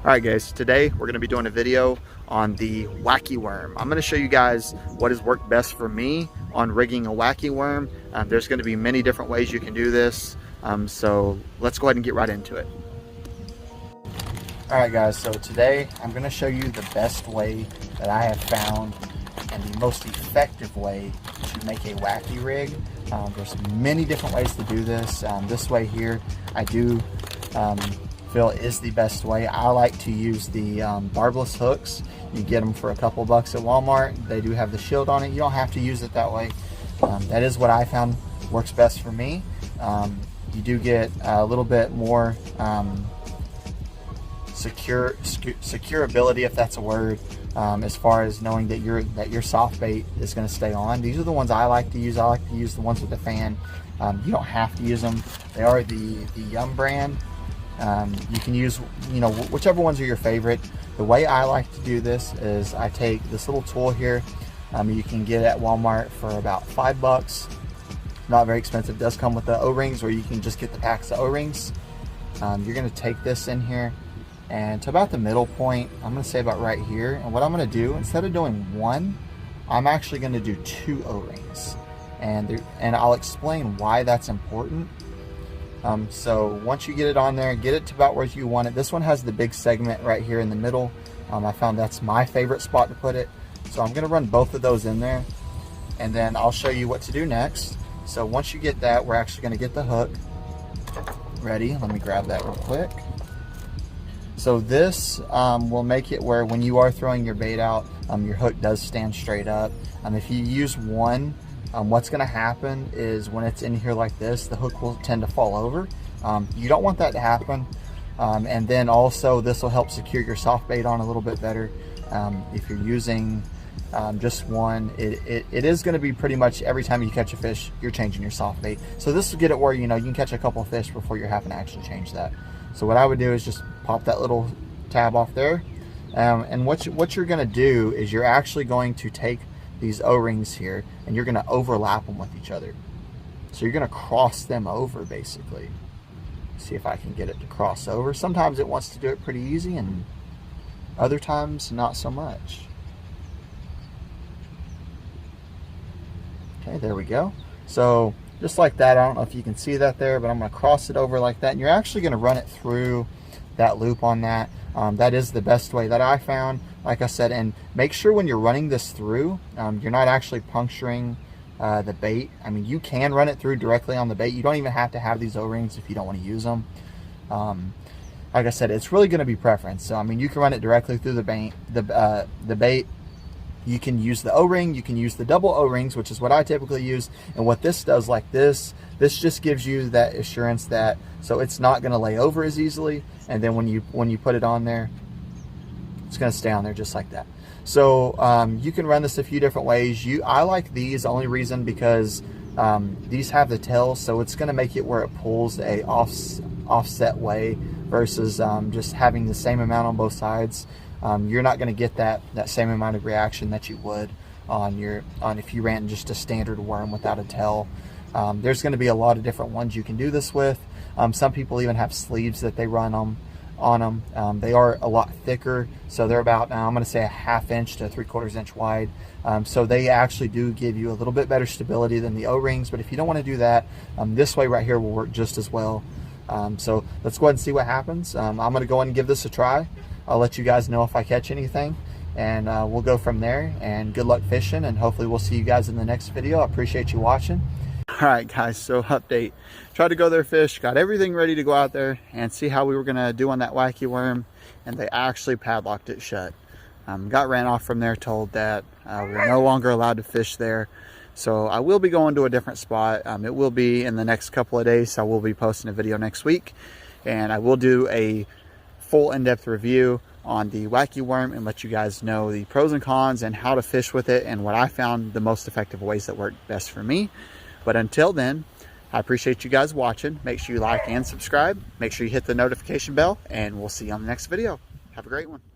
Alright guys, today we're going to be doing a video on the Wacky worm. I'm going to show you guys what has worked best for me on rigging a Wacky worm. There's going to be many different ways you can do this, so let's go ahead and get right into it. Alright guys, so today I'm going to show you the best way that I have found and the most effective way to make a Wacky rig. There's many different ways to do this. This way here I do feel is the best way. I like to use the barbless hooks. You get them for a couple bucks at Walmart. They do have the shield on it. You don't have to use it that way. That is what I found works best for me. You do get a little bit more securability, if that's a word, as far as knowing that your soft bait is going to stay on. These are the ones I like to use. I like to use the ones with the fan. You don't have to use them. They are the Yum brand. You can use, whichever ones are your favorite. The way I like to do this is I take this little tool here. You can get it at Walmart for about $5. Not very expensive. It does come with the O-rings, or you can just get the packs of O-rings. You're going to take this in here and to about the middle point, I'm going to say about right here. And what I'm going to do, instead of doing one, I'm actually going to do 2 O-rings. And I'll explain why that's important. So once you get it on there, get it to about where you want it. This one has the big segment right here in the middle. I found that's my favorite spot to put it. So I'm going to run both of those in there, and then I'll show you what to do next. So once you get that, we're actually going to get the hook ready. Let me grab that real quick. So this will make it where when you are throwing your bait out, your hook does stand straight up. If you use one, what's going to happen is when it's in here like this, the hook will tend to fall over. You don't want that to happen. And then also this will help secure your soft bait on a little bit better. If you're using just one, it is going to be pretty much every time you catch a fish, you're changing your soft bait. So this will get it where you can catch a couple of fish before you're having to actually change that. So what I would do is just pop that little tab off there. And what you're going to do is you're actually going to take these O-rings here and you're going to overlap them with each other. So you're going to cross them over basically. See if I can get it to cross over. Sometimes it wants to do it pretty easy and other times not so much. Okay, there we go. So just like that, I don't know if you can see that there, but I'm going to cross it over like that, and you're actually going to run it through that loop on that. That is the best way that I found, like I said. And make sure when you're running this through, you're not actually puncturing the bait. You can run it through directly on the bait. You don't even have to have these O-rings if you don't want to use them. Like I said, it's really going to be preference. So you can run it directly through the bait. You can use the O-ring, you can use the double O-rings, which is what I typically use. And what this does, like this just gives you that assurance that, so it's not going to lay over as easily. And then when you put it on there, it's going to stay on there just like that. So you can run this a few different ways. I like these, the only reason because these have the tail, so it's going to make it where it pulls a offset way versus just having the same amount on both sides. You're not going to get that same amount of reaction that you would on if you ran just a standard worm without a tail. There's going to be a lot of different ones you can do this with. Some people even have sleeves that they run on them. They are a lot thicker, so they're about I'm going to say a 1/2 inch to 3/4 inch wide. So they actually do give you a little bit better stability than the O-rings. But if you don't want to do that, this way right here will work just as well. So let's go ahead and see what happens. I'm going to go ahead and give this a try. I'll let you guys know if I catch anything, and we'll go from there. And good luck fishing, and hopefully we'll see you guys in the next video. I appreciate you watching. Alright guys, so update. Tried to go there fish, got everything ready to go out there and see how we were going to do on that Wacky worm, and they actually padlocked it shut. Got ran off from there, told that we're no longer allowed to fish there. So I will be going to a different spot. It will be in the next couple of days, so I will be posting a video next week, and I will do a full in-depth review on the Wacky worm and let you guys know the pros and cons and how to fish with it and what I found the most effective ways that work best for me. But until then, I appreciate you guys watching. Make sure you like and subscribe. Make sure you hit the notification bell, and we'll see you on the next video. Have a great one.